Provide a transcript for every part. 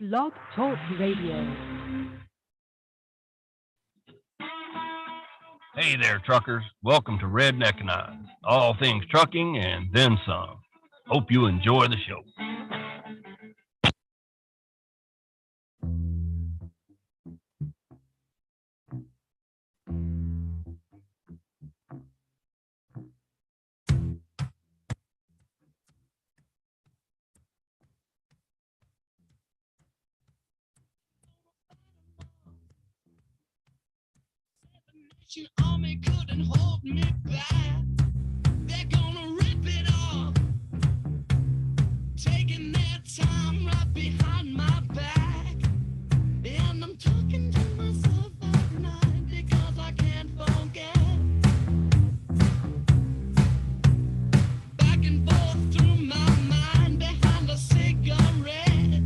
Blog Talk Radio. Hey there, truckers. Welcome to Redneckanize, all things trucking and then some. Hope you enjoy the show. Army couldn't hold me back. They're gonna rip it off, taking their time right behind my back. And I'm talking to myself at night because I can't forget. Back and forth through my mind behind a cigarette.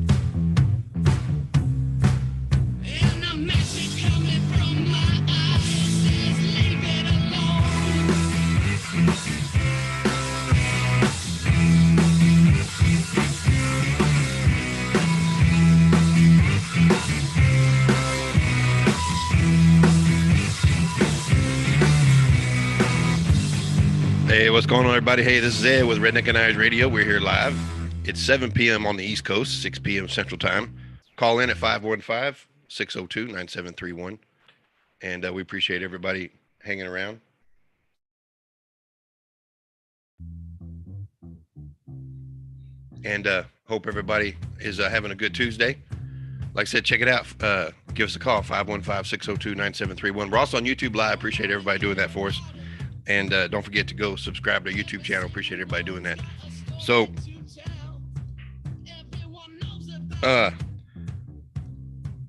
And a message coming from my eyes says leave it alone. Hey, what's going on, everybody? Hey, this is Ed with Redneckanize Radio. We're here live. It's 7 p.m. on the East Coast, 6 p.m. Central Time. Call in at 515-602-9731. And we appreciate everybody hanging around. And hope everybody is having a good Tuesday. Like I said, check it out. Give us a call, 515-602-9731. We're also on YouTube Live. Appreciate everybody doing that for us. And don't forget to go subscribe to our YouTube channel. Appreciate everybody doing that. So,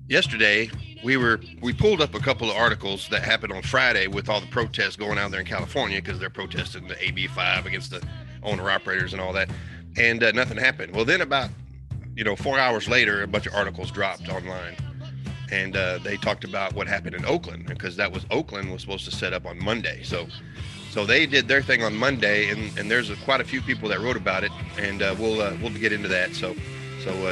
yesterday we pulled up a couple of articles that happened on Friday with all the protests going out there in California because they're protesting the AB5 against the owner operators and all that, and nothing happened. Well, then about 4 hours later, a bunch of articles dropped online, and they talked about what happened in Oakland, because Oakland was supposed to set up on Monday. So they did their thing on Monday, and there's quite a few people that wrote about it, and we'll get into that. So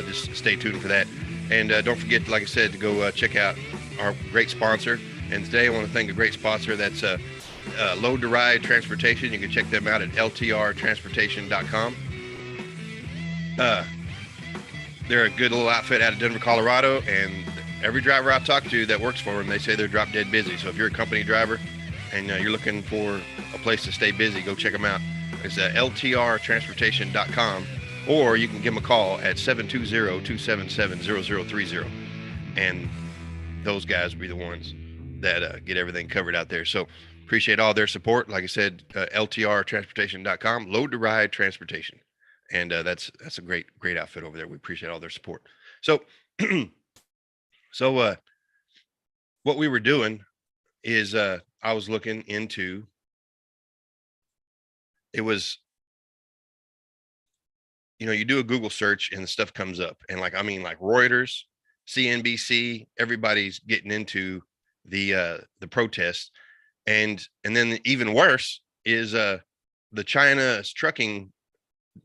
just stay tuned for that. And don't forget, like I said, to go check out our great sponsor. And today I want to thank a great sponsor. That's Load to Ride Transportation. You can check them out at ltrtransportation.com. They're a good little outfit out of Denver, Colorado, and every driver I've talked to that works for them, they say they're drop dead busy. So if you're a company driver and you're looking for a place to stay busy, go check them out. It's ltrtransportation.com, or you can give them a call at 720-277-0030, and those guys will be the ones that get everything covered out there. So appreciate all their support. Like I said, ltrtransportation.com, Load to Ride Transportation, and that's a great outfit over there. We appreciate all their support. So what we were doing is I was looking into, it was, you do a Google search and the stuff comes up, and like Reuters, CNBC, everybody's getting into the protests, and then even worse is the China's trucking.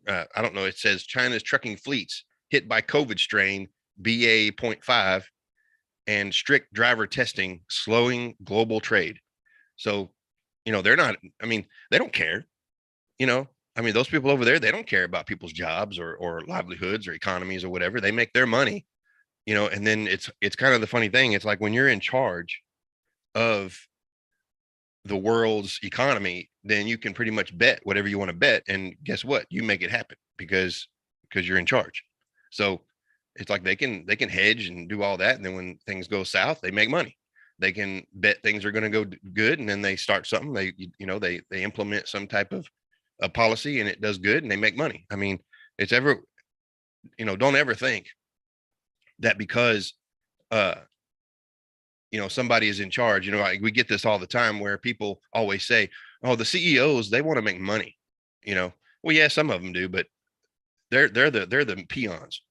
I don't know. It says China's trucking fleets hit by COVID strain BA.5 and strict driver testing slowing global trade. So, they're not. They don't care. Those people over there, they don't care about people's jobs or livelihoods or economies or whatever. They make their money, and then it's kind of the funny thing. It's like when you're in charge of the world's economy, then you can pretty much bet whatever you want to bet. And guess what? You make it happen because you're in charge. So it's like they can hedge and do all that. And then when things go south, they make money. They can bet things are going to go good. And then they start something, they implement some type of a policy, and it does good and they make money. It's ever, don't ever think that because, somebody is in charge. We get this all the time where people always say, oh, the CEOs, they want to make money. Well, yeah, some of them do, but they're the peons.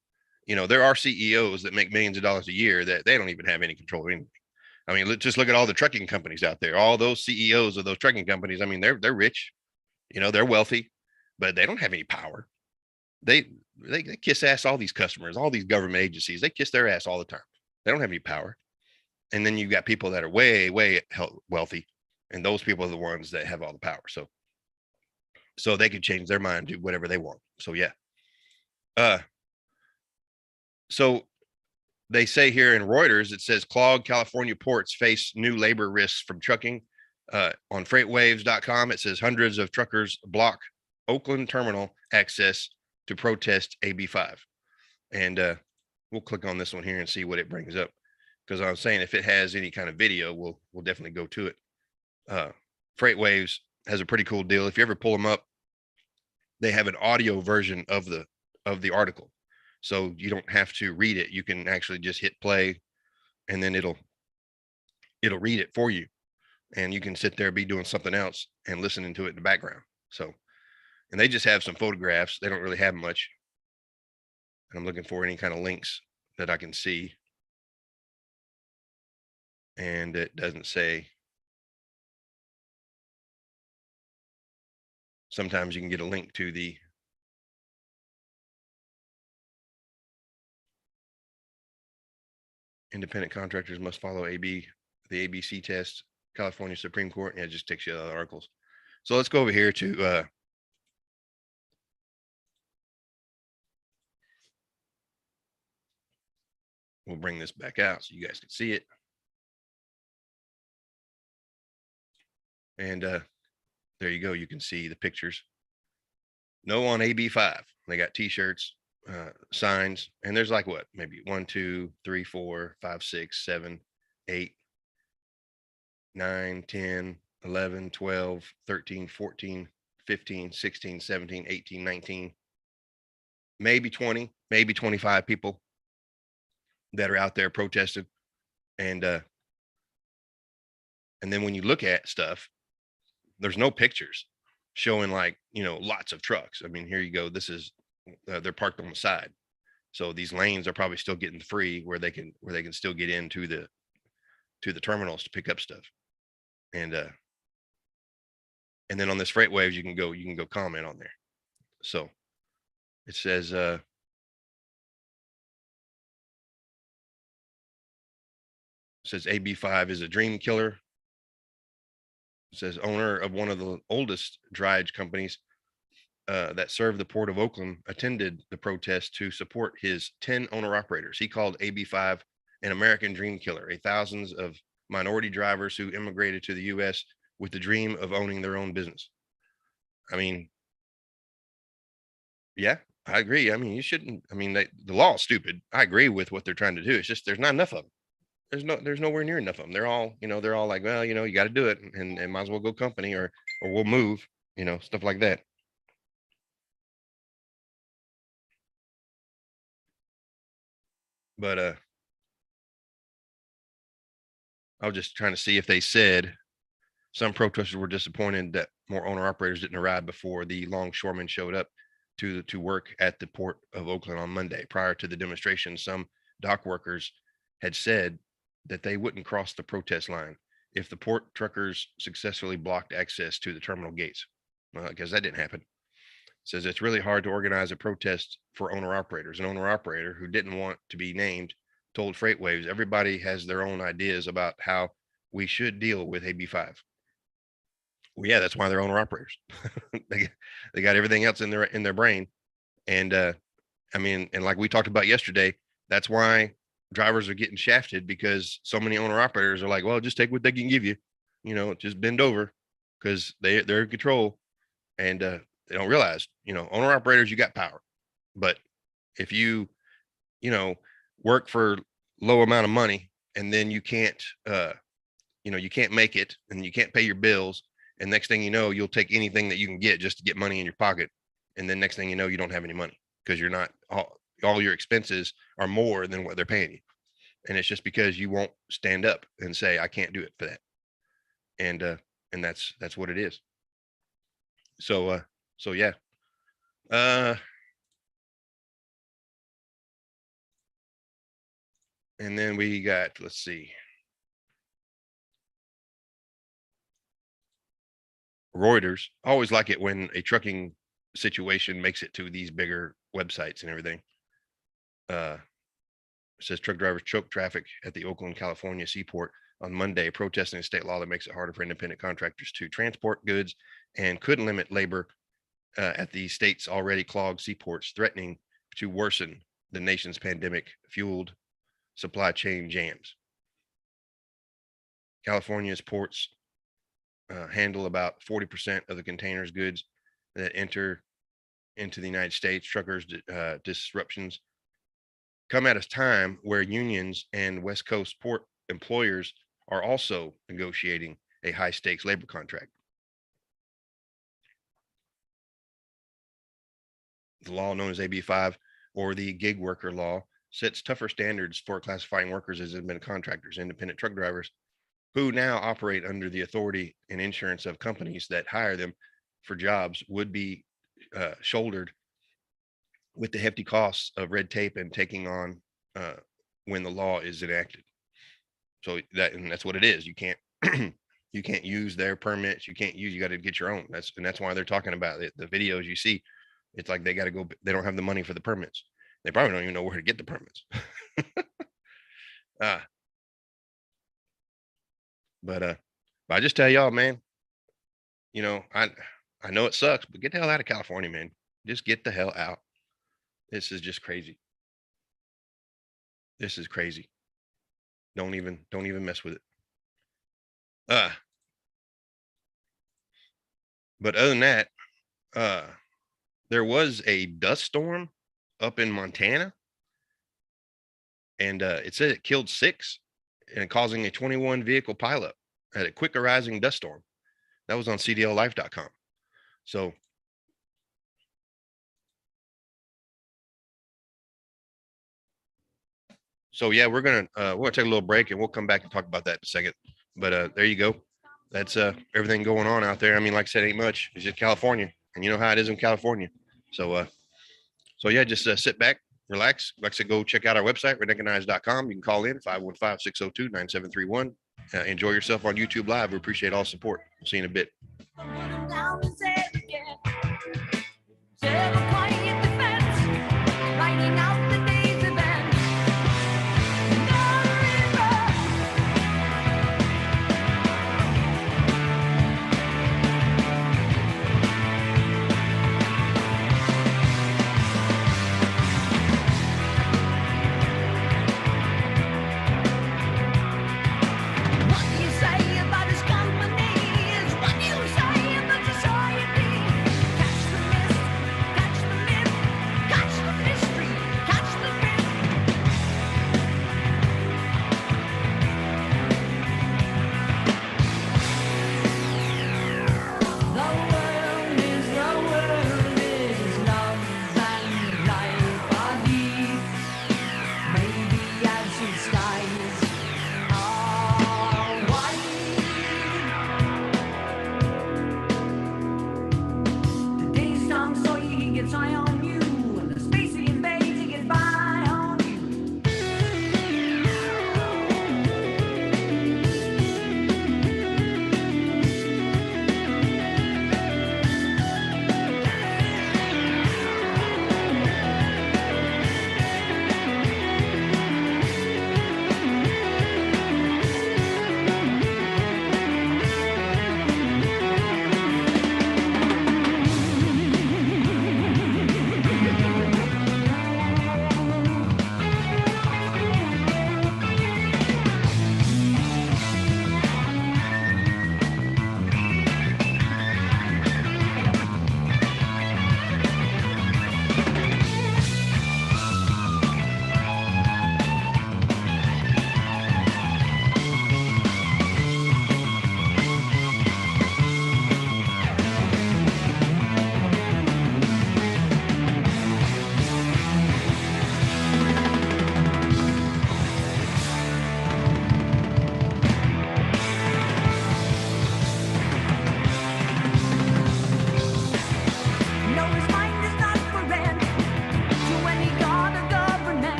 There are CEOs that make millions of dollars a year that they don't even have any control of anything. Just look at all the trucking companies out there. All those CEOs of those trucking companies, they're rich, they're wealthy, but they don't have any power. They they kiss ass, all these customers, all these government agencies, they kiss their ass all the time. They don't have any power. And then you've got people that are way, way wealthy. And those people are the ones that have all the power. So they could change their mind, do whatever they want. So yeah. So they say here in Reuters, it says clogged California ports face new labor risks from trucking. On freightwaves.com, it says hundreds of truckers block Oakland terminal access to protest AB5. And we'll click on this one here and see what it brings up. Because I was saying, if it has any kind of video, we'll definitely go to it. Freightwaves has a pretty cool deal. If you ever pull them up, they have an audio version of the article. So you don't have to read it. You can actually just hit play, and then it'll read it for you. And you can sit there, be doing something else and listening to it in the background. So, and they just have some photographs. They don't really have much. And I'm looking for any kind of links that I can see. And it doesn't say. Sometimes you can get a link to the independent contractors must follow the ABC test, California Supreme Court. Yeah, it just takes you to other articles. So let's go over here to we'll bring this back out so you guys can see it. And there you go. You can see the pictures. No on AB5. They got t-shirts, signs, and there's like what, maybe 1, 2, 3, 4, 5, 6, 7, 8, 9, 10, 11, 12, 13, 14, 15, 16, 17, 18, 19, maybe 20, maybe 25 people that are out there protesting. And then when you look at stuff, there's no pictures showing like, lots of trucks. I mean, here you go. This is, they're parked on the side. So these lanes are probably still getting free where they can still get into the terminals to pick up stuff. And then on this Freightwaves, you can go comment on there. So it says, AB5 is a dream killer. It says owner of one of the oldest drayage companies that served the port of Oakland attended the protest to support his 10 owner operators. He called AB5 an American dream killer, thousands of minority drivers who immigrated to the U.S. with the dream of owning their own business. I mean, yeah, I agree. I mean, you shouldn't. I mean, the law is stupid. I agree with what they're trying to do. It's just there's not enough of them. There's nowhere near enough of them. They're all, they're all like, well, you got to do it, and might as well go company or we'll move, stuff like that. But I was just trying to see if they said some protesters were disappointed that more owner operators didn't arrive before the longshoremen showed up to work at the port of Oakland on Monday. Prior to the demonstration, some dock workers had said that they wouldn't cross the protest line if the port truckers successfully blocked access to the terminal gates. Well, because that didn't happen. It says it's really hard to organize a protest for owner operators. An owner operator who didn't want to be named told Freightwaves everybody has their own ideas about how we should deal with AB5. Well, yeah, that's why they're owner operators. they got everything else in their brain. And I mean, and like we talked about yesterday, that's why drivers are getting shafted, because so many owner operators are like, well, just take what they can give you, just bend over, because they're in control. And they don't realize, owner operators, you got power. But if you work for low amount of money, and then you can't you can't make it, and you can't pay your bills, and next thing you know, you'll take anything that you can get just to get money in your pocket, and then next thing you know, you don't have any money because you're not all your expenses are more than what they're paying you. And it's just because you won't stand up and say, I can't do it for that. And that's what it is. So yeah. And then we got, let's see, Reuters. I always like it when a trucking situation makes it to these bigger websites and everything. It says truck drivers choke traffic at the Oakland, California seaport on Monday, protesting a state law that makes it harder for independent contractors to transport goods and could limit labor at the state's already clogged seaports, threatening to worsen the nation's pandemic fueled supply chain jams. California's ports handle about 40% of the containers goods that enter into the United States. Truckers' disruptions come at a time where unions and West Coast port employers are also negotiating a high stakes labor contract. The law known as AB 5, or the gig worker law, sets tougher standards for classifying workers as independent contractors. Independent truck drivers who now operate under the authority and insurance of companies that hire them for jobs would be shouldered with the hefty costs of red tape and taking on when the law is enacted. So that's what it is. You can't you can't use their permits. You got to get your own. That's why they're talking about it. The videos you see, it's like they got to go. They don't have the money for the permits. They probably don't even know where to get the permits. But I just tell y'all, man, you know, I know it sucks, but get the hell out of California, man. Just get the hell out. This is just crazy. This is crazy. Don't even mess with it. But other than that, there was a dust storm up in Montana, and it said it killed 6 and causing a 21 vehicle pileup at a quick arising dust storm. That was on cdllife.com. So yeah, we're gonna take a little break and we'll come back and talk about that in a second. But there you go. That's everything going on out there. I mean, like I said, ain't much. It's just California, and you know how it is in California. So yeah, just sit back, relax. Like I said, go check out our website, redneckanize.com. You can call in 515-602-9731. Enjoy yourself on YouTube Live. We appreciate all support. We'll see you in a bit. What you say about this company is what you say about yourself.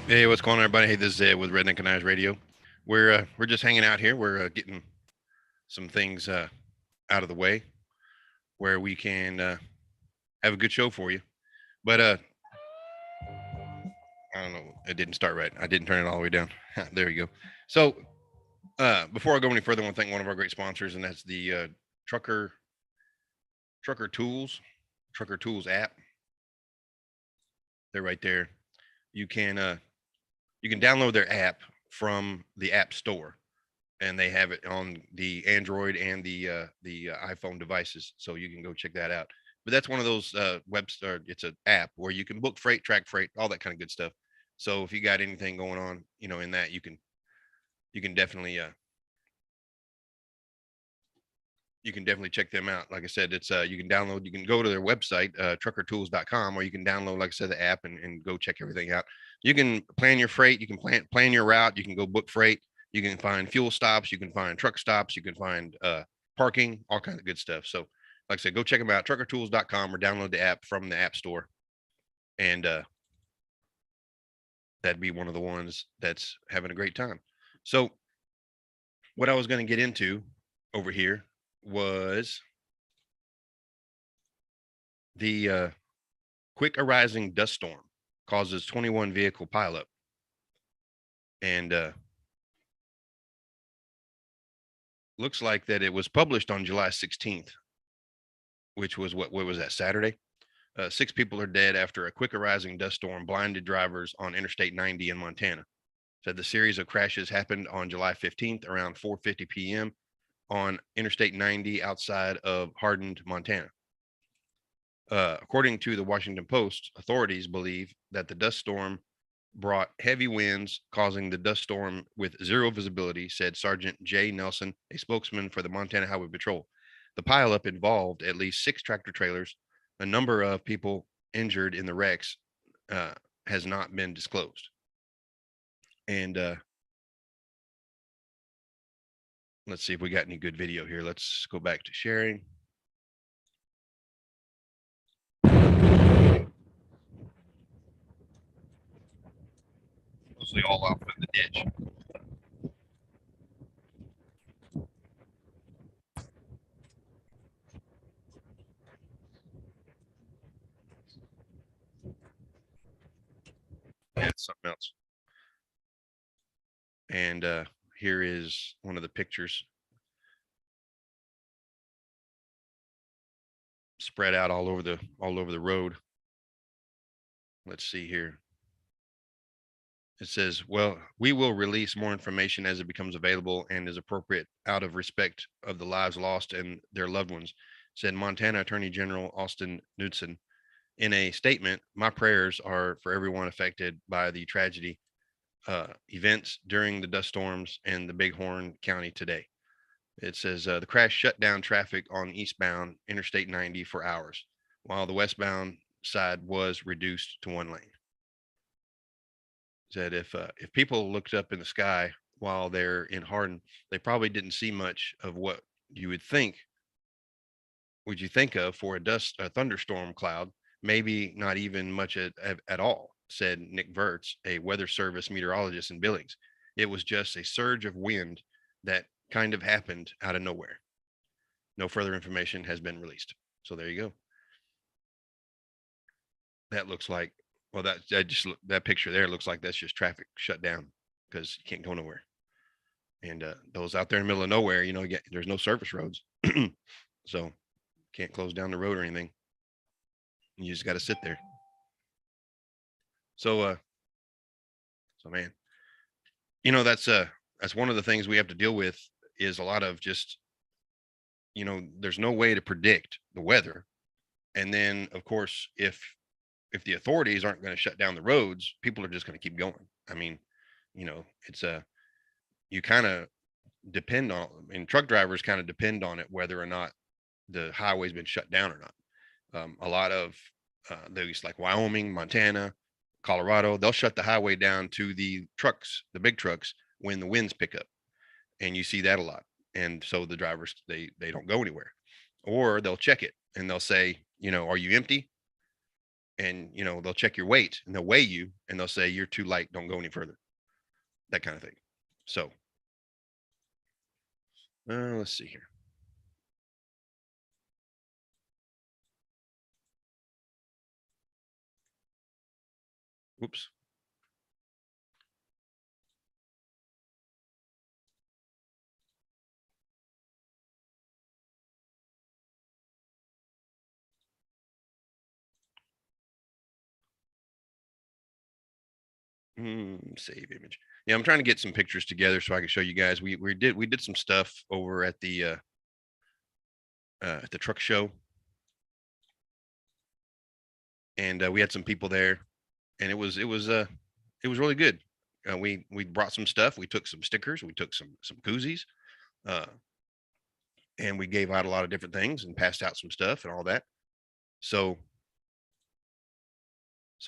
Hey, what's going on, everybody? Hey, this is Ed with Redneckanize Radio. We're just hanging out here. We're getting some things out of the way where we can have a good show for you. But I don't know, it didn't start right. I didn't turn it all the way down. There you go. So before I go any further, I want to thank one of our great sponsors, and that's the Trucker Tools app. They're right there. You can download their app from the App Store, and they have it on the Android and the iPhone devices, so you can go check that out. But that's one of those it's an app where you can book freight, track freight, all that kind of good stuff. So if you got anything going on, in that, you can definitely check them out. Like I said, it's you can go to their website, truckertools.com, or you can download, like I said, the app and go check everything out. You can plan your freight, you can plan your route, you can go book freight, you can find fuel stops, you can find truck stops, you can find parking, all kinds of good stuff. So like I said, go check them out, truckertools.com, or download the app from the App Store. And that'd be one of the ones that's having a great time. So what I was going to get into over here was the quick arising dust storm causes 21 vehicle pileup. And looks like that it was published on July 16th, which was what was that, Saturday? 6 people are dead after a quick arising dust storm blinded drivers on Interstate 90 in Montana. Said the series of crashes happened on July 15th around 4:50 p.m. on Interstate 90 outside of Hardin, Montana. According to the Washington Post, authorities believe that the dust storm brought heavy winds, causing the dust storm with zero visibility, said Sergeant Jay Nelson, a spokesman for the Montana Highway Patrol. The pileup involved at least 6 tractor trailers. A number of people injured in the wrecks has not been disclosed. And let's see if we got any good video here. Let's go back to sharing. Mostly all off in the ditch. Yeah, it's something else. And here is one of the pictures spread out all over the road. Let's see here. It says, well, we will release more information as it becomes available and is appropriate out of respect of the lives lost and their loved ones, said Montana Attorney General Austin Knudsen. In a statement, my prayers are for everyone affected by the tragedy events during the dust storms in the Bighorn County today. It says the crash shut down traffic on eastbound Interstate 90 for hours, while the westbound side was reduced to 1 lane. Said if people looked up in the sky while they're in Hardin, they probably didn't see much of what you would think. Would you think of for a thunderstorm cloud? Maybe not even much at all, said Nick Verts, a weather service meteorologist in Billings. It was just a surge of wind that kind of happened out of nowhere. No further information has been released. So there you go. That looks like, well, that picture there looks like that's just traffic shut down because you can't go nowhere. And those out there in the middle of nowhere, there's no surface roads. So can't close down the road or anything. You just got to sit there. So man, that's one of the things we have to deal with is a lot of just, there's no way to predict the weather. And then of course, if the authorities aren't going to shut down the roads, people are just going to keep going. I mean, it's you kind of depend on, truck drivers kind of depend on it, whether or not the highway's been shut down or not. A lot of those like Wyoming, Montana, Colorado, they'll shut the highway down to the big trucks when the winds pick up. And you see that a lot. And so the drivers, they don't go anywhere, or they'll check it and they'll say, are you empty? and they'll check your weight and they'll weigh you and they'll say you're too light, don't go any further, that kind of thing. So let's see here. Whoops. Save image. Yeah, I'm trying to get some pictures together so I can show you guys. We did some stuff over at the truck show, and we had some people there, and it was really good. We brought some stuff. We took some stickers. We took some koozies, uh, and we gave out a lot of different things and passed out some stuff and all that. So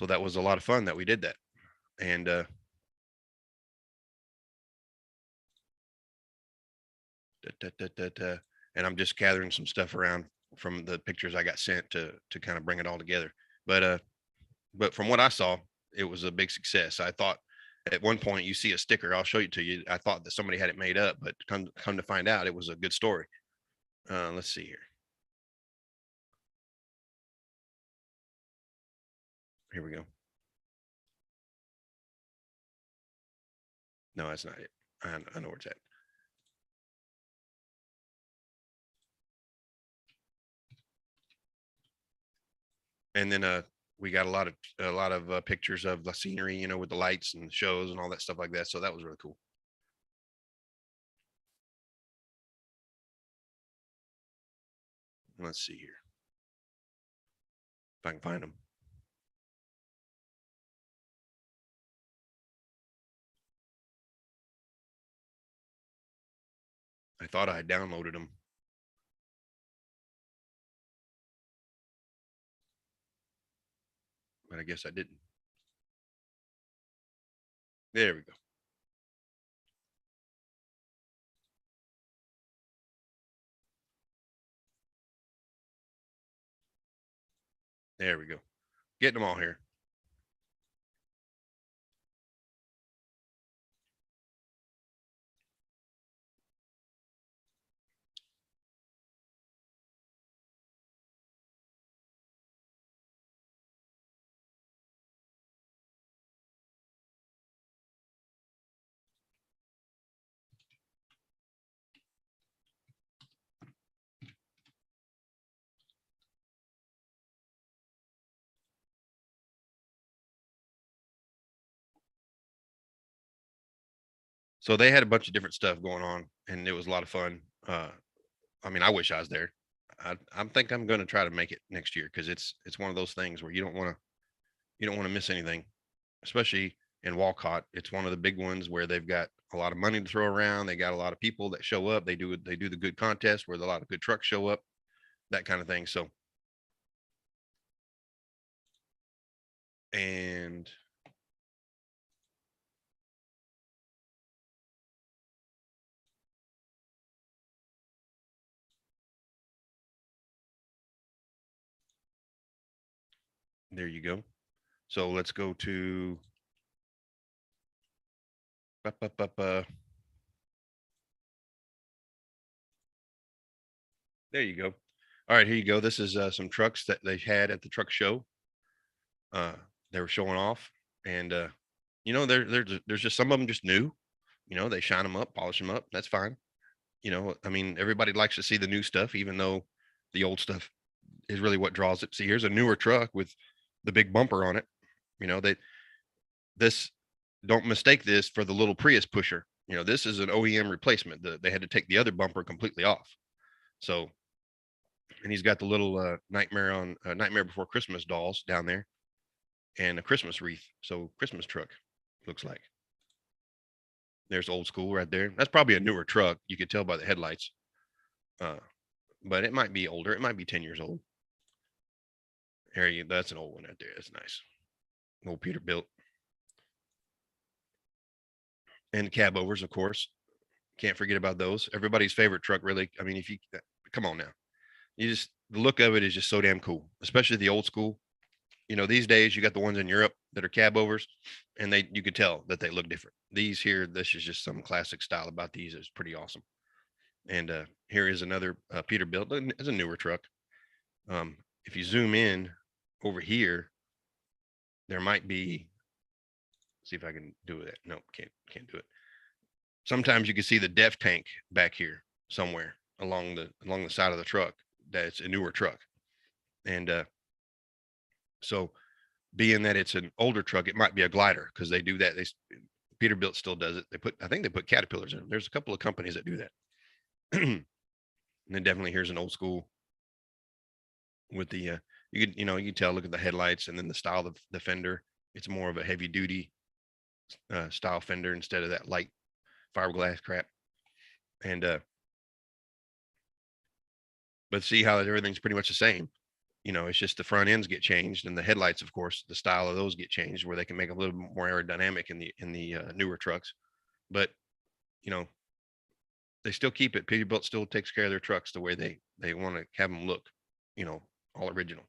that was a lot of fun that we did that, and and I'm just gathering some stuff around from the pictures I got sent to kind of bring it all together. But from what I saw, it was a big success. I thought at one point you see a sticker, I'll show it to you. I thought that somebody had it made up, but come to find out, it was a good story. Let's see here. Here we go. No, that's not it. I know where it's at. And then we got a lot of pictures of the scenery, with the lights and the shows and all that stuff like that. So that was really cool. Let's see here if I can find them. I thought I had downloaded them. But I guess I didn't. There we go. There we go. Getting them all here. So they had a bunch of different stuff going on, and it was a lot of fun. I mean, I wish I was there. I think I'm going to try to make it next year because it's one of those things where you don't want to miss anything, especially in Walcott. It's one of the big ones where they've got a lot of money to throw around. They got a lot of people that show up. They do the good contest where a lot of good trucks show up, that kind of thing. So, and there you go. So let's go to there you go. All right, here you go. This is some trucks that they had at the truck show. They were showing off, and there's just some of them just new. They shine them up, polish them up. That's fine. I mean, everybody likes to see the new stuff, even though the old stuff is really what draws it. See, here's a newer truck with the big bumper on it. This don't mistake this for the little Prius pusher. This is an OEM replacement. They had to take the other bumper completely off. So, and he's got the little Nightmare Before Christmas dolls down there, and a Christmas wreath. So Christmas truck looks like. There's old school right there. That's probably a newer truck. You could tell by the headlights. But it might be older. It might be 10 years old. That's an old one right there. That's nice. Old Peterbilt. And cab overs, of course. Can't forget about those. Everybody's favorite truck, really. I mean, if you come on now, the look of it is just so damn cool, especially the old school. You know, these days you got the ones in Europe that are cab overs, and you could tell that they look different. These here, this is just some classic style about these. It's pretty awesome. And here is another Peterbilt. It's a newer truck. If you zoom in over here, there might be. See if I can do it. No, can't do it. Sometimes you can see the def tank back here somewhere along the side of the truck. That's a newer truck, and so being that it's an older truck, it might be a glider because they do that. Peterbilt still does it. I think they put Caterpillars in them. There's a couple of companies that do that. And then definitely here's an old school with the you can tell, look at the headlights and then the style of the fender. It's more of a heavy duty style fender instead of that light fiberglass crap. And but see how everything's pretty much the same. It's just the front ends get changed, and the headlights, of course, the style of those get changed where they can make a little more aerodynamic in the newer trucks. But they still keep it. Peterbilt still takes care of their trucks the way they want to have them look, all original.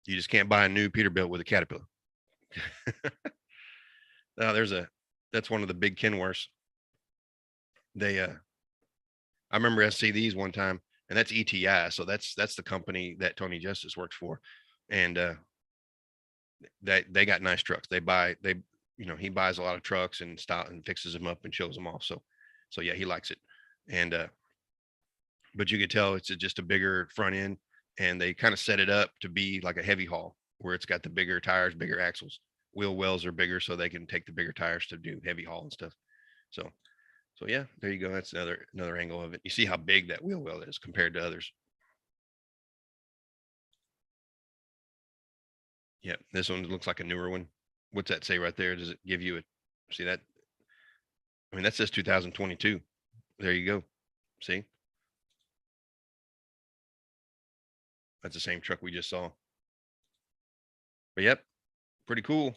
You just can't buy a new Peterbilt with a Caterpillar. Now that's one of the big Kenworths. I remember I see these one time, and that's ETI. So that's the company that Tony Justice works for. And they got nice trucks. He buys a lot of trucks and fixes them up and shows them off. So yeah, he likes it. And but you could tell it's just a bigger front end, and they kind of set it up to be like a heavy haul where it's got the bigger tires, bigger axles. Wheel wells are bigger so they can take the bigger tires to do heavy haul and stuff. So yeah, there you go. That's another angle of it. You see how big that wheel well is compared to others. Yeah, this one looks like a newer one. What's that say right there? Does it give you see that? I mean, that says 2022. There you go. See? That's the same truck we just saw. But yep, pretty cool.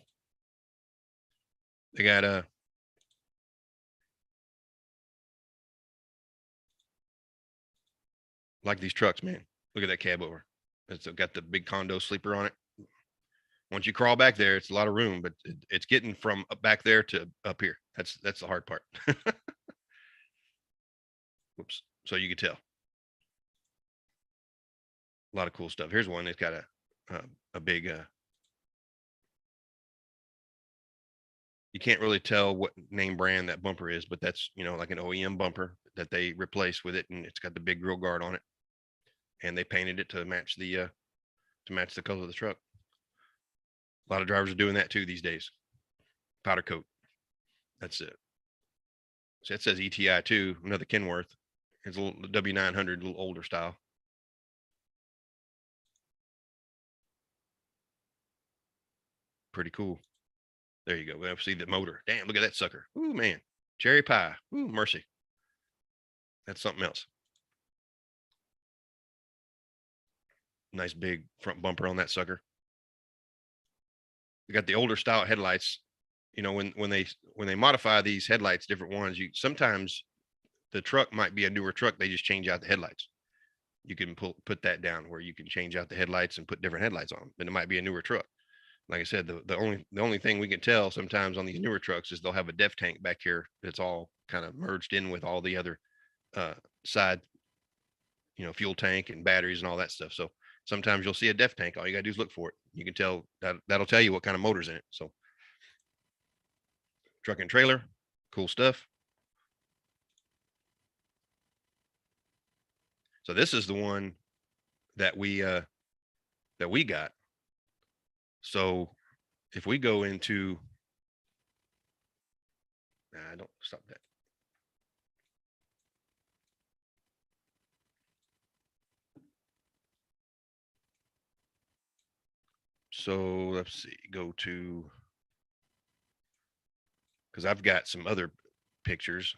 They got like these trucks, man. Look at that cab over. It's got the big condo sleeper on it. Once you crawl back there, it's a lot of room, but it's getting from back there to up here. That's the hard part. Whoops. So you can tell. A lot of cool stuff. Here's one that's got a big you can't really tell what name brand that bumper is, but that's like an OEM bumper that they replaced with it, and it's got the big grill guard on it, and they painted it to match the color of the truck. A lot of drivers are doing that too these days. Powder coat. That's it. So it says ETI too, another Kenworth. It's a little W900, a little older style. Pretty cool. There you go. We see the motor. Damn, look at that sucker. Ooh, man. Cherry pie. Ooh, mercy. That's something else. Nice big front bumper on that sucker. We got the older style headlights. When they modify these headlights, different ones, sometimes the truck might be a newer truck. They just change out the headlights. You can put that down where you can change out the headlights and put different headlights on them. But it might be a newer truck. Like I said, the only thing we can tell sometimes on these newer trucks is they'll have a def tank back here that's all kind of merged in with all the other side, fuel tank and batteries and all that stuff. So sometimes you'll see a def tank. All you gotta do is look for it. You can tell that'll tell you what kind of motor's in it. So truck and trailer, cool stuff. So this is the one that we got. So if we go into, don't stop that. So let's see, go to, because I've got some other pictures.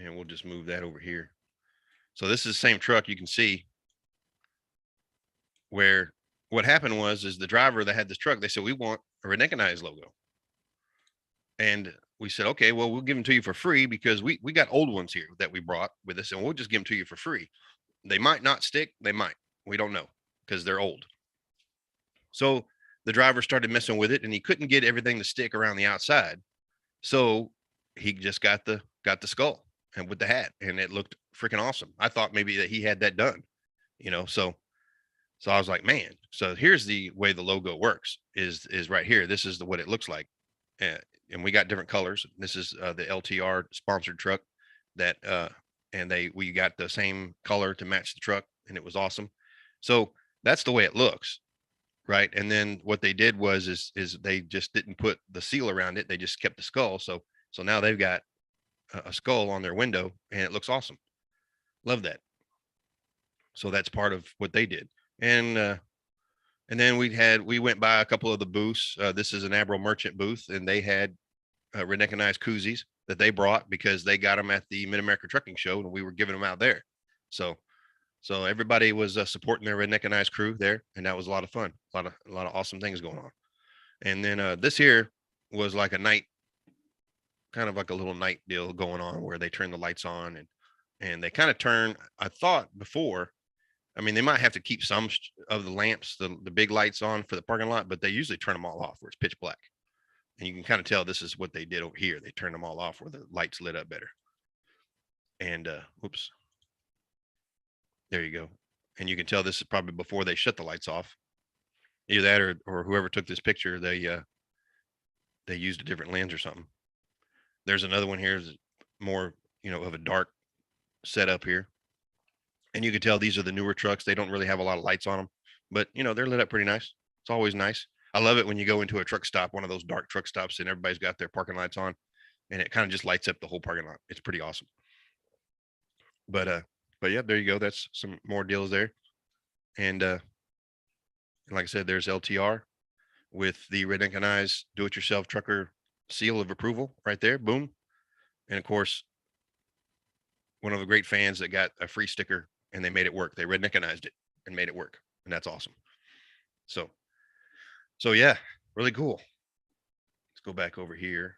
and we'll just move that over here. So this is the same truck. You can see where what happened is the driver that had this truck, they said, we want a Redneckanize logo. And we said, okay, well, we'll give them to you for free because we got old ones here that we brought with us, and we'll just give them to you for free. They might not stick. They might. We don't know because they're old. So the driver started messing with it, and he couldn't get everything to stick around the outside. So he just got the skull and with the hat, and it looked freaking awesome. I thought maybe that he had that done, so I was like, man. So here's the way the logo works is right here. This is what it looks like. And we got different colors. This is the LTR sponsored truck that and we got the same color to match the truck, and it was awesome. So that's the way it looks, right? And then what they did is they just didn't put the seal around it. They just kept the skull. So now they've got a skull on their window, and it looks awesome. Love that. So that's part of what they did. And then we went by a couple of the booths. This is an Abro Merchant booth, and they had Redneckanize koozies that they brought because they got them at the Mid-America Trucking Show, and we were giving them out there. So everybody was supporting their Redneckanize crew there, and that was a lot of fun. A lot of awesome things going on. And then this here was like a night, kind of like a little night deal going on where they turn the lights on and they kind of turn. I thought before, I mean, they might have to keep some of the lamps, the big lights on for the parking lot, but they usually turn them all off where it's pitch black. And you can kind of tell this is what they did over here. They turned them all off where the lights lit up better. And whoops, there you go. And you can tell this is probably before they shut the lights off. Either that or whoever took this picture, they used a different lens or something. There's another one here, more of a dark setup here. And you can tell these are the newer trucks. They don't really have a lot of lights on them, but they're lit up pretty nice. It's always nice. I love it when you go into a truck stop, one of those dark truck stops, and everybody's got their parking lights on, and it kind of just lights up the whole parking lot. It's pretty awesome. But yeah, there you go. That's some more deals there. And like I said, there's LTR with the Redneckanize do-it-yourself trucker seal of approval right there. Boom. And of course, one of the great fans that got a free sticker, and they made it work. They Redneckanized it and made it work, and that's awesome. So yeah, really cool. Let's go back over here.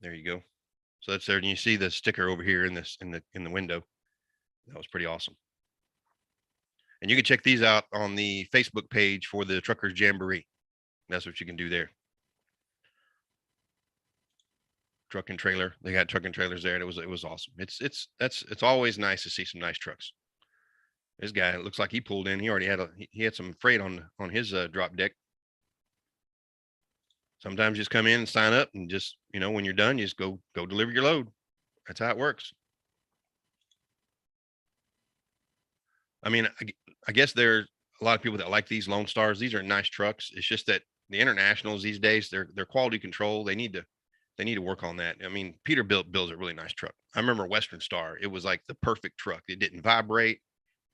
There you go. So that's there, and you see the sticker over here in the window. That was pretty awesome. And you can check these out on the Facebook page for the Truckers Jamboree. That's what you can do there. Truck and trailer. They got truck and trailers there, and it was awesome. It's always nice to see some nice trucks. This guy, it looks like he pulled in. He already had some freight on his drop deck. Sometimes you just come in and sign up, and just when you're done, you just go deliver your load. That's how it works. I mean, I guess there's a lot of people that like these Lone Stars. These are nice trucks. It's just that the internationals these days, their quality control, they need to work on that. I mean, Peterbilt builds a really nice truck. I remember Western Star. It was like the perfect truck. It didn't vibrate.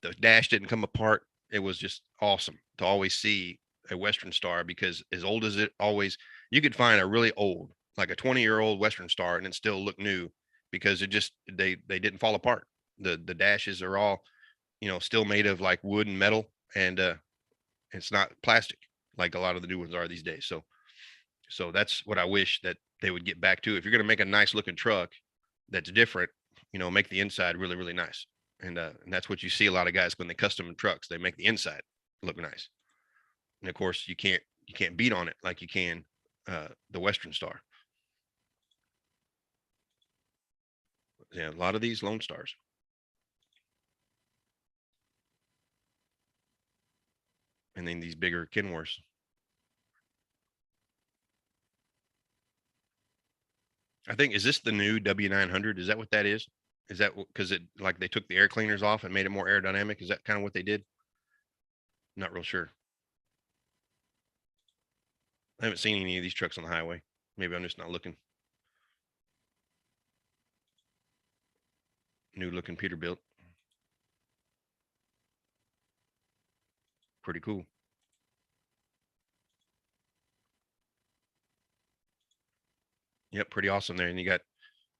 The dash didn't come apart. It was just awesome to always see a Western Star, because as old as it always, you could find a really old, like a 20-year-old Western Star, and it still look new because it just, they didn't fall apart. The dashes are all, still made of like wood and metal, and it's not plastic like a lot of the new ones are these days. So that's what I wish that they would get back to. If you're going to make a nice looking truck that's different, make the inside really, really nice. And that's what you see a lot of guys when they custom trucks, they make the inside look nice. And of course you can't beat on it like you can the Western Star. Yeah, a lot of these Lone Stars. And then these bigger Kenworths. I think, is this the new W900? Is that what that is? Is that because it, like, they took the air cleaners off and made it more aerodynamic? Is that kind of what they did? Not real sure. I haven't seen any of these trucks on the highway. Maybe I'm just not looking. New looking Peterbilt. Pretty cool. Yep, pretty awesome there. And you got,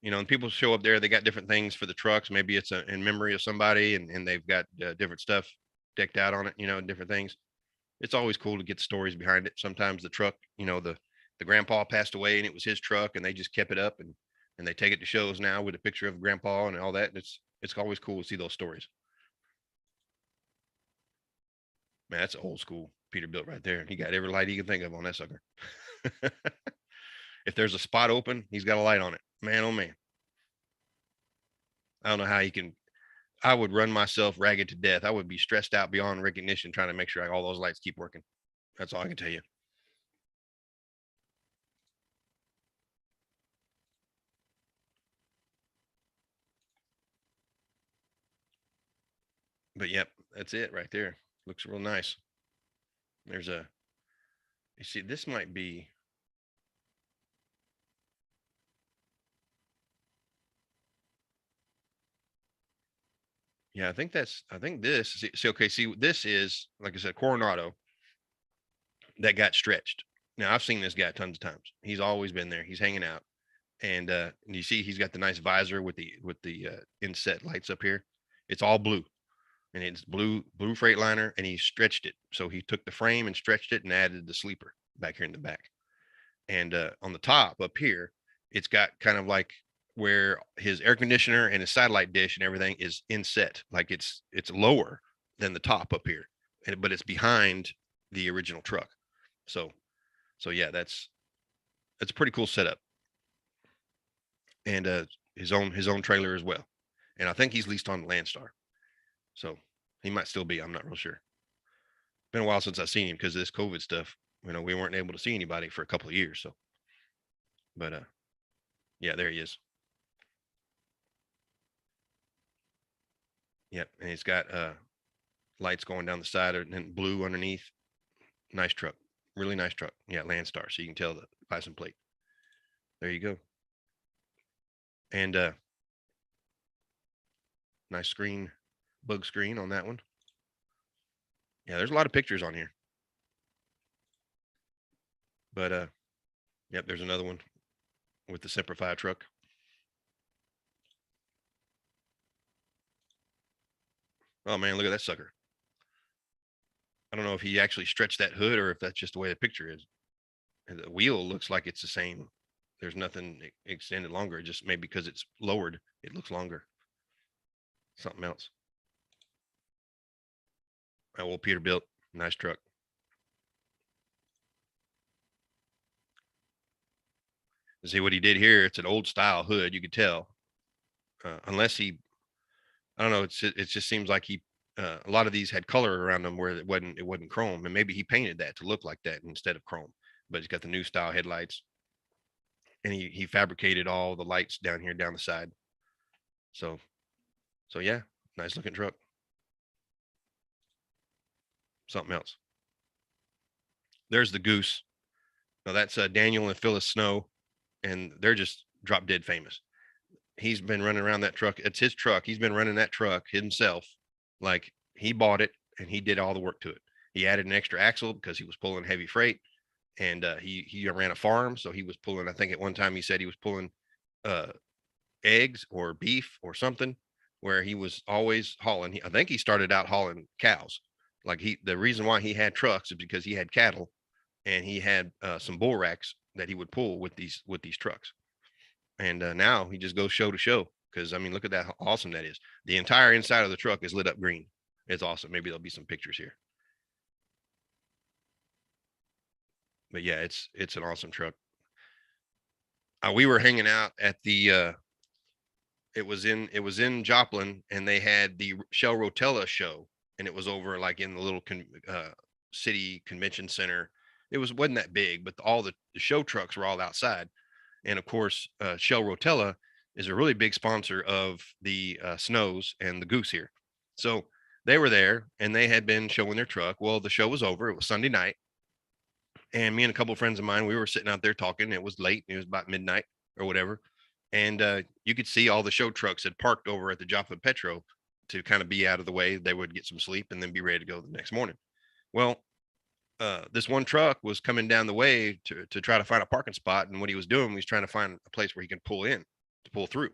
and people show up there, they got different things for the trucks. Maybe it's in memory of somebody, and they've got different stuff decked out on it, different things. It's always cool to get stories behind it. Sometimes the truck, the grandpa passed away and it was his truck and they just kept it up, and they take it to shows now with a picture of grandpa and all that. And it's always cool to see those stories. Man, that's old school Peterbilt right there. He got every light he can think of on that sucker. If there's a spot open, he's got a light on it. Man, oh man. I don't know how he can. I would run myself ragged to death. I would be stressed out beyond recognition trying to make sure all those lights keep working. That's all I can tell you. But yep, that's it right there. Looks real nice. There's you see, this might be. Yeah, I think this, okay, see, this is, like I said, Coronado that got stretched. Now, I've seen this guy tons of times. He's always been there. He's hanging out. And you see, he's got the nice visor with the inset lights up here. It's all blue, and it's blue Freightliner, and he stretched it. So he took the frame and stretched it and added the sleeper back here in the back. And on the top up here, it's got kind of like where his air conditioner and his satellite dish and everything is inset, like it's lower than the top up here, but it's behind the original truck. So yeah, that's a pretty cool setup. And his own trailer as well. And I think he's leased on the Landstar, so he might still be. I'm not real sure. Been a while since I've seen him because of this COVID stuff. We weren't able to see anybody for a couple of years. So, but yeah, there he is. Yep, and he's got lights going down the side and blue underneath. Nice truck, really nice truck. Yeah, Landstar, so you can tell the license plate. There you go. And nice screen, bug screen on that one. Yeah, there's a lot of pictures on here. But yep, there's another one with the Semper Fi truck. Oh man, look at that sucker. I don't know if he actually stretched that hood or if that's just the way the picture is. And the wheel looks like it's the same. There's nothing extended longer. Just maybe because it's lowered, it looks longer. Something else. Old Peterbilt, nice truck. See what he did here. It's an old style hood. You could tell, unless he, I don't know. It just seems like he, a lot of these had color around them where it wasn't chrome, and maybe he painted that to look like that instead of chrome. But he's got the new style headlights, and he fabricated all the lights down here down the side. So yeah, nice looking truck. Something else. There's the Goose. Now that's Daniel and Phyllis Snow, and they're just drop dead famous. He's been running around that truck. It's his truck. He's been running that truck himself. Like, he bought it and he did all the work to it. He added an extra axle because he was pulling heavy freight, and he ran a farm, so he was pulling. I think at one time he said he was pulling eggs or beef or something, where he was always hauling. I think he started out hauling cows. Like, the reason why he had trucks is because he had cattle, and he had some bull racks that he would pull with these trucks. And now he just goes show to show, because I mean, look at that, how awesome that is. The entire inside of the truck is lit up green. It's awesome. Maybe there'll be some pictures here. But yeah, it's an awesome truck. We were hanging out at the it was in Joplin, and they had the Shell Rotella show, and it was over like in the little city convention center. It wasn't that big, but all the show trucks were all outside. And of course, Shell Rotella is a really big sponsor of the Snows and the Goose here. So they were there, and they had been showing their truck. Well, the show was over. It was Sunday night, and me and a couple of friends of mine, we were sitting out there talking. It was late. It was about midnight or whatever. and you could see all the show trucks had parked over at the Joppa Petro to kind of be out of the way. They would get some sleep and then be ready to go the next morning. Well, this one truck was coming down the way to try to find a parking spot, and what he was doing, he was trying to find a place where he can pull in to pull through.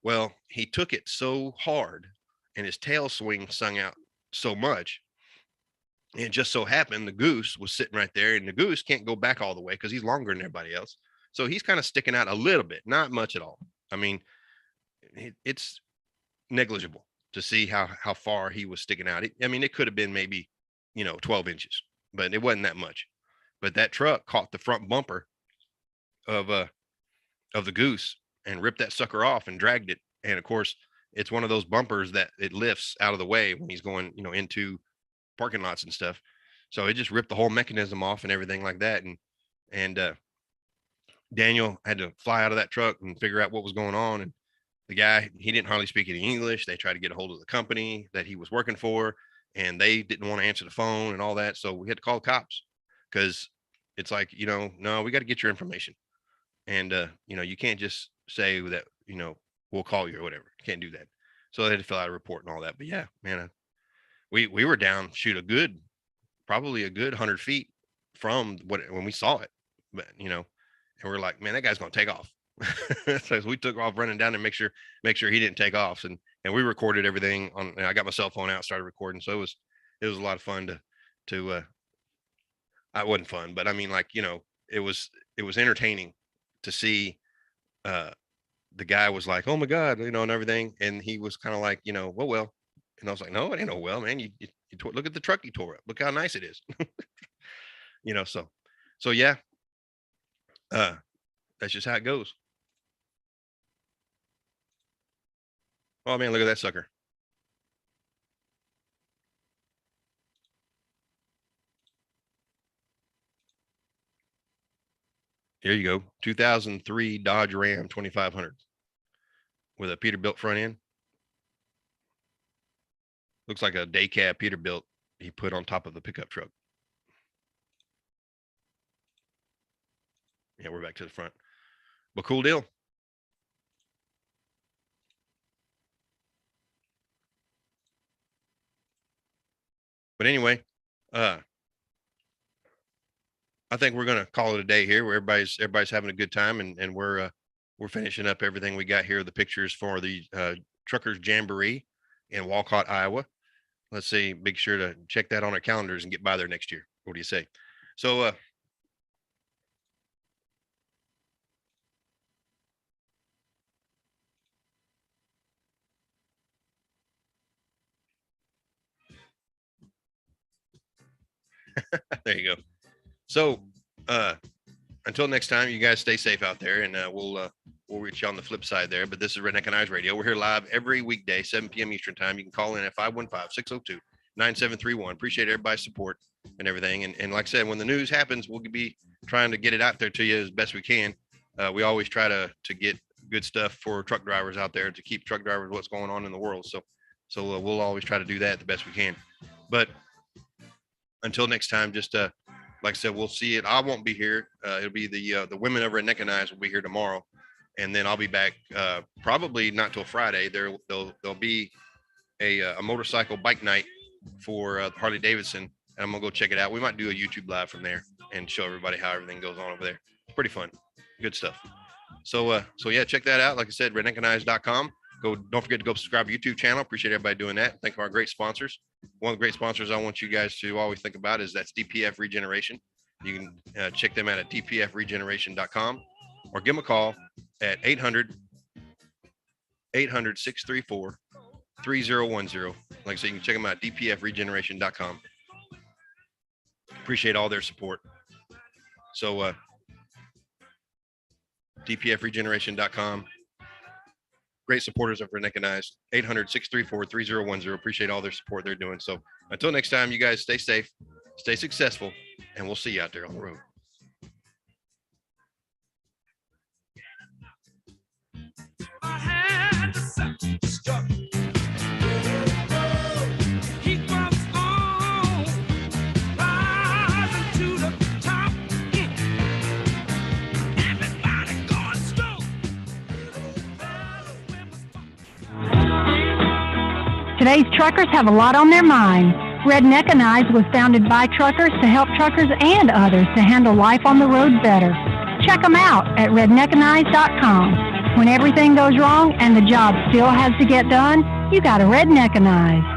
Well, he took it so hard, and his tail swing sung out so much. And it just so happened the goose was sitting right there, and the goose can't go back all the way because he's longer than everybody else. So he's kind of sticking out a little bit, not much at all. I mean, it's negligible to see how far he was sticking out. I mean, it could have been maybe, 12 inches, but it wasn't that much. But that truck caught the front bumper of the goose and ripped that sucker off and dragged it. And of course, it's one of those bumpers that it lifts out of the way when he's going, into parking lots and stuff. So it just ripped the whole mechanism off and everything like that. And Daniel had to fly out of that truck and figure out what was going on. And the guy, he didn't hardly speak any English. They tried to get a hold of the company that he was working for, and they didn't want to answer the phone and all that. So we had to call the cops, because it's like, no, we got to get your information. And, you can't just say that, we'll call you or whatever. You can't do that. So they had to fill out a report and all that. But yeah, man, we were down, probably a good 100 feet from when we saw it, but, and we're like, man, that guy's going to take off. So we took off running down and make sure he didn't take off. And we recorded everything I got my cell phone out, started recording. So it was a lot of fun to it wasn't fun, but I mean, like, it was entertaining to see, the guy was like, oh my God, and everything. And he was kind of like, well, and I was like, no, it ain't no, well, man, you look at the truck you tore up. Look how nice it is. So yeah, that's just how it goes. Oh man, look at that sucker. Here you go. 2003 Dodge Ram 2500 with a Peterbilt front end. Looks like a day cab Peterbilt he put on top of the pickup truck. Yeah, we're back to the front. But cool deal. But anyway, I think we're gonna call it a day here, where everybody's having a good time, and we're finishing up everything we got here. The pictures for the Truckers Jamboree in Walcott, Iowa. Let's see, make sure to check that on our calendars and get by there next year. What do you say? So there you go. So until next time, you guys stay safe out there, and we'll reach you on the flip side there. But this is Redneckanize Radio. We're here live every weekday, 7 p.m. Eastern time. You can call in at 515-602-9731. Appreciate everybody's support and everything. And like I said, when the news happens, we'll be trying to get it out there to you as best we can. We always try to get good stuff for truck drivers out there, to keep truck drivers what's going on in the world. So we'll always try to do that the best we can. But until next time, just like I said, we'll see it. I won't be here. It'll be the women over at Redneckanize will be here tomorrow, and then I'll be back probably not till Friday. There'll be a motorcycle bike night for Harley Davidson, and I'm gonna go check it out. We might do a YouTube live from there and show everybody how everything goes on over there. It's pretty fun, good stuff. So yeah, check that out. Like I said, redneckanize.com. Don't forget to go subscribe to YouTube channel. Appreciate everybody doing that. Thank our great sponsors. One of the great sponsors I want you guys to always think about that's DPF Regeneration. You can check them out at dpfregeneration.com, or give them a call at 800-634-3010. Like I said, you can check them out at dpfregeneration.com. Appreciate all their support. So dpfregeneration.com. Great supporters of Redneckanize. 800-634-3010. Appreciate all their support they're doing. So until next time, you guys stay safe, stay successful, and we'll see you out there on the road. I had to self-destruct. He was on, rising to the top. Everybody going slow. Today's truckers have a lot on their minds. Redneckanize was founded by truckers to help truckers and others to handle life on the road better. Check them out at redneckanize.com. When everything goes wrong and the job still has to get done, you got to Redneckanize.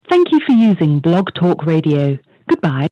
Thank you for using Blog Talk Radio. Goodbye.